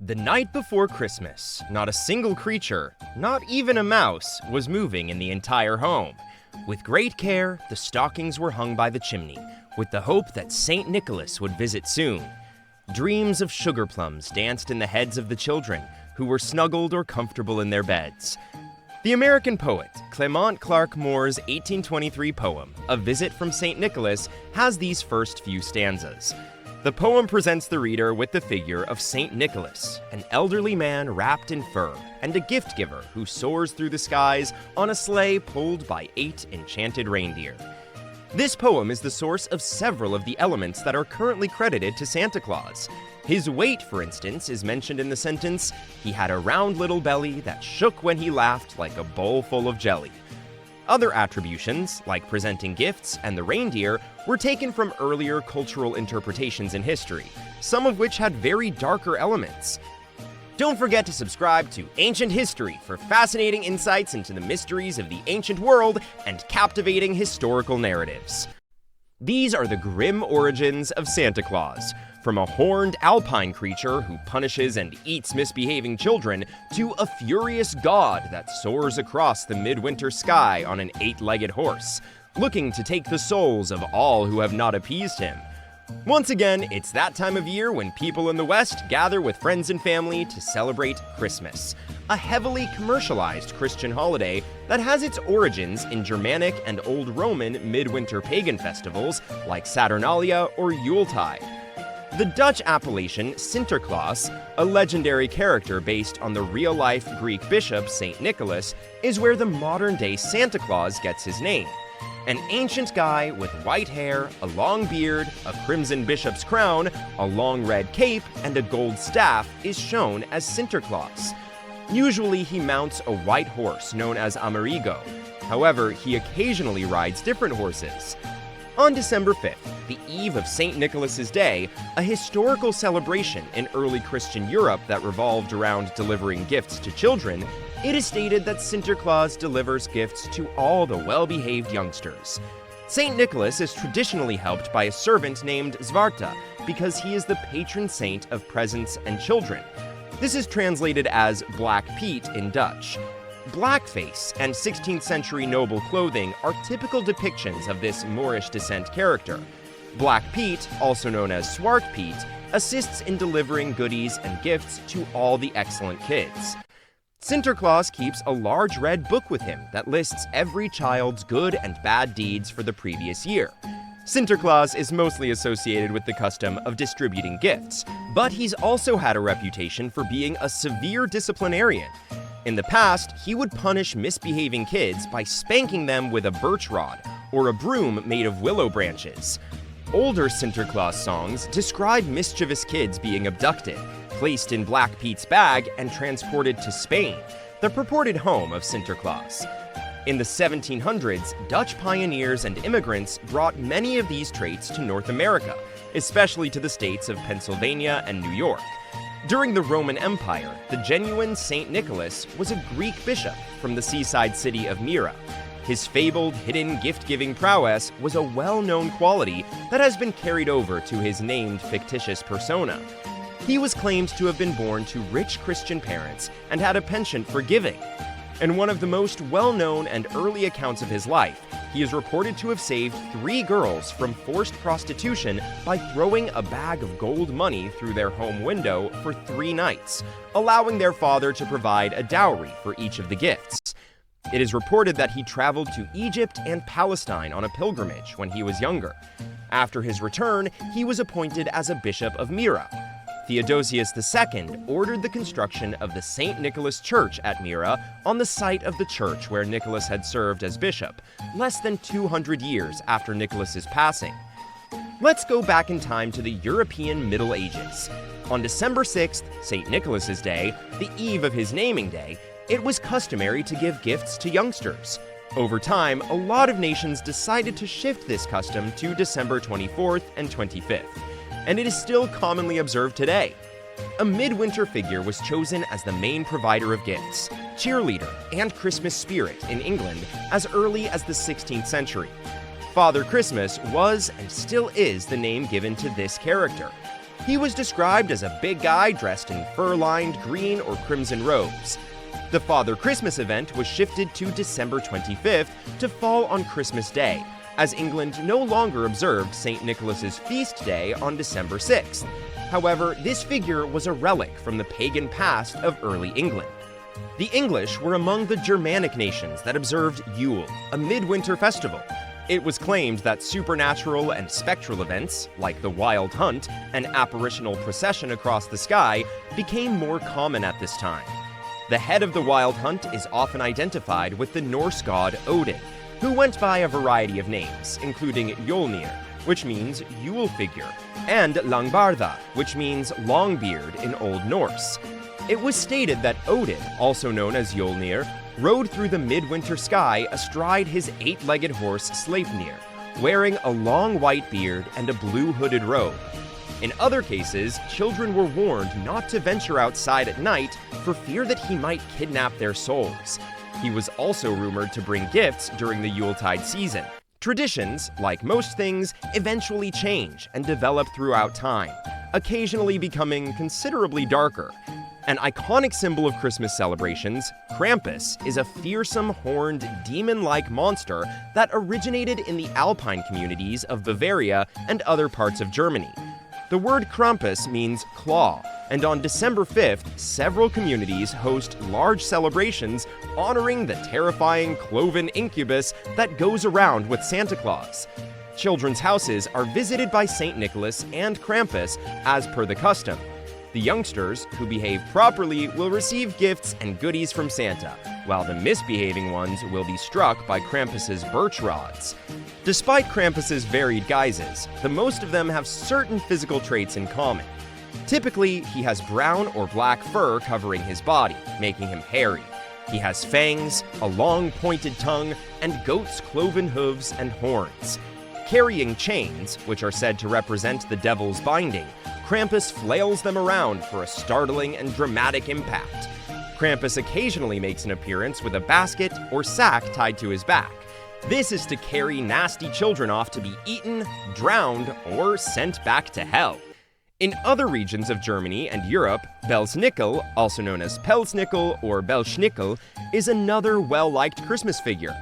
The night before Christmas, not a single creature, not even a mouse, was moving in the entire home. With great care, the stockings were hung by the chimney, with the hope that St. Nicholas would visit soon. Dreams of sugar plums danced in the heads of the children, who were snuggled or comfortable in their beds. The American poet Clement Clarke Moore's 1823 poem, A Visit from St. Nicholas, has these first few stanzas. The poem presents the reader with the figure of St. Nicholas, an elderly man wrapped in fur, and a gift giver who soars through the skies on a sleigh pulled by 8 enchanted reindeer. This poem is the source of several of the elements that are currently credited to Santa Claus. His weight, for instance, is mentioned in the sentence, "He had a round little belly that shook when he laughed like a bowl full of jelly." Other attributions, like presenting gifts and the reindeer, were taken from earlier cultural interpretations in history, some of which had very darker elements. Don't forget to subscribe to Ancient History for fascinating insights into the mysteries of the ancient world and captivating historical narratives. These are the grim origins of Santa Claus, from a horned alpine creature who punishes and eats misbehaving children to a furious god that soars across the midwinter sky on an 8-legged horse, looking to take the souls of all who have not appeased him. Once again, it's that time of year when people in the West gather with friends and family to celebrate Christmas, a heavily commercialized Christian holiday that has its origins in Germanic and Old Roman midwinter pagan festivals like Saturnalia or Yuletide. The Dutch appellation Sinterklaas, a legendary character based on the real-life Greek bishop St. Nicholas, is where the modern-day Santa Claus gets his name. An ancient guy with white hair, a long beard, a crimson bishop's crown, a long red cape, and a gold staff is shown as Sinterklaas. Usually he mounts a white horse known as Amerigo. However, he occasionally rides different horses. On December 5th, the eve of St. Nicholas's Day, a historical celebration in early Christian Europe that revolved around delivering gifts to children, it is stated that Sinterklaas delivers gifts to all the well-behaved youngsters. St. Nicholas is traditionally helped by a servant named Zwarte because he is the patron saint of presents and children. This is translated as Black Pete in Dutch. Blackface and 16th century noble clothing are typical depictions of this Moorish descent character. Black Pete, also known as Zwart Piet, assists in delivering goodies and gifts to all the excellent kids. Sinterklaas keeps a large red book with him that lists every child's good and bad deeds for the previous year. Sinterklaas is mostly associated with the custom of distributing gifts, but he's also had a reputation for being a severe disciplinarian. In the past, he would punish misbehaving kids by spanking them with a birch rod or a broom made of willow branches. Older Sinterklaas songs describe mischievous kids being abducted, placed in Black Pete's bag, and transported to Spain, the purported home of Sinterklaas. In the 1700s, Dutch pioneers and immigrants brought many of these traits to North America, especially to the states of Pennsylvania and New York. During the Roman Empire, the genuine St. Nicholas was a Greek bishop from the seaside city of Myra. His fabled hidden gift-giving prowess was a well-known quality that has been carried over to his named fictitious persona. He was claimed to have been born to rich Christian parents and had a penchant for giving. In one of the most well-known and early accounts of his life, he is reported to have saved 3 girls from forced prostitution by throwing a bag of gold money through their home window for 3 nights, allowing their father to provide a dowry for each of the gifts. It is reported that he traveled to Egypt and Palestine on a pilgrimage when he was younger. After his return, he was appointed as a bishop of Myra. Theodosius II ordered the construction of the St. Nicholas Church at Myra on the site of the church where Nicholas had served as bishop, less than 200 years after Nicholas's passing. Let's go back in time to the European Middle Ages. On December 6th, St. Nicholas's Day, the eve of his naming day, it was customary to give gifts to youngsters. Over time, a lot of nations decided to shift this custom to December 24th and 25th. And it is still commonly observed today. A midwinter figure was chosen as the main provider of gifts, cheerleader, and Christmas spirit in England as early as the 16th century. Father Christmas was and still is the name given to this character. He was described as a big guy dressed in fur-lined green or crimson robes. The Father Christmas event was shifted to December 25th to fall on Christmas Day, as England no longer observed St. Nicholas's feast day on December 6th. However, this figure was a relic from the pagan past of early England. The English were among the Germanic nations that observed Yule, a midwinter festival. It was claimed that supernatural and spectral events, like the Wild Hunt, an apparitional procession across the sky, became more common at this time. The head of the Wild Hunt is often identified with the Norse god Odin, who went by a variety of names, including Jolnir, which means Yule figure, and Langbarða, which means Longbeard in Old Norse. It was stated that Odin, also known as Jolnir, rode through the midwinter sky astride his 8-legged horse Sleipnir, wearing a long white beard and a blue hooded robe. In other cases, children were warned not to venture outside at night for fear that he might kidnap their souls. He was also rumored to bring gifts during the Yuletide season. Traditions, like most things, eventually change and develop throughout time, occasionally becoming considerably darker. An iconic symbol of Christmas celebrations, Krampus is a fearsome, horned, demon-like monster that originated in the Alpine communities of Bavaria and other parts of Germany. The word Krampus means claw, and on December 5th, several communities host large celebrations honoring the terrifying cloven incubus that goes around with Santa Claus. Children's houses are visited by St. Nicholas and Krampus as per the custom. The youngsters, who behave properly, will receive gifts and goodies from Santa, while the misbehaving ones will be struck by Krampus's birch rods. Despite Krampus's varied guises, the most of them have certain physical traits in common. Typically, he has brown or black fur covering his body, making him hairy. He has fangs, a long pointed tongue, and goat's cloven hooves and horns. Carrying chains, which are said to represent the devil's binding, Krampus flails them around for a startling and dramatic impact. Krampus occasionally makes an appearance with a basket or sack tied to his back. This is to carry nasty children off to be eaten, drowned, or sent back to hell. In other regions of Germany and Europe, Belsnickel, also known as Belsnickel or Belsnickel, is another well-liked Christmas figure.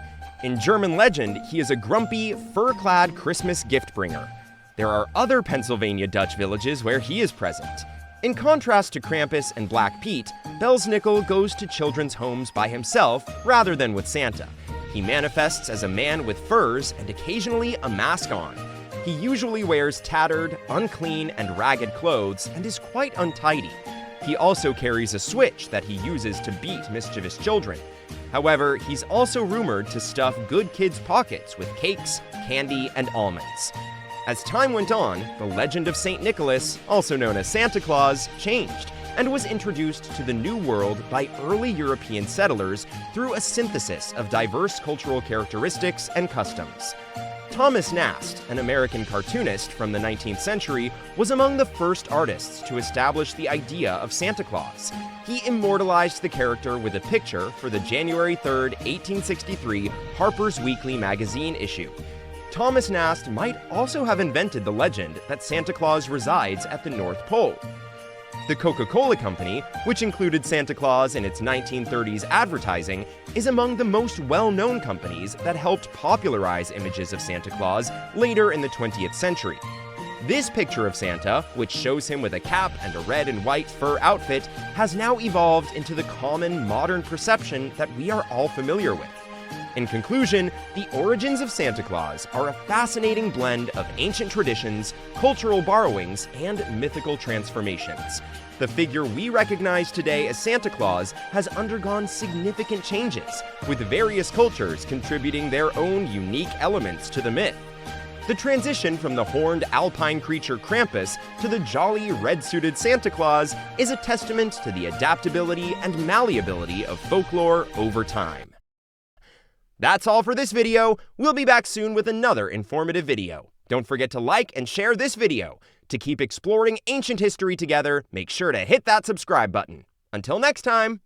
In German legend, he is a grumpy, fur-clad Christmas gift-bringer. There are other Pennsylvania Dutch villages where he is present. In contrast to Krampus and Black Pete, Belsnickel goes to children's homes by himself rather than with Santa. He manifests as a man with furs and occasionally a mask on. He usually wears tattered, unclean, and ragged clothes and is quite untidy. He also carries a switch that he uses to beat mischievous children. However, he's also rumored to stuff good kids' pockets with cakes, candy, and almonds. As time went on, the legend of St. Nicholas, also known as Santa Claus, changed and was introduced to the New World by early European settlers through a synthesis of diverse cultural characteristics and customs. Thomas Nast, an American cartoonist from the 19th century, was among the first artists to establish the idea of Santa Claus. He immortalized the character with a picture for the January 3, 1863 Harper's Weekly magazine issue. Thomas Nast might also have invented the legend that Santa Claus resides at the North Pole. The Coca-Cola Company, which included Santa Claus in its 1930s advertising, is among the most well-known companies that helped popularize images of Santa Claus later in the 20th century. This picture of Santa, which shows him with a cap and a red and white fur outfit, has now evolved into the common modern perception that we are all familiar with. In conclusion, the origins of Santa Claus are a fascinating blend of ancient traditions, cultural borrowings, and mythical transformations. The figure we recognize today as Santa Claus has undergone significant changes, with various cultures contributing their own unique elements to the myth. The transition from the horned alpine creature Krampus to the jolly red-suited Santa Claus is a testament to the adaptability and malleability of folklore over time. That's all for this video. We'll be back soon with another informative video. Don't forget to like and share this video. To keep exploring ancient history together, make sure to hit that subscribe button. Until next time!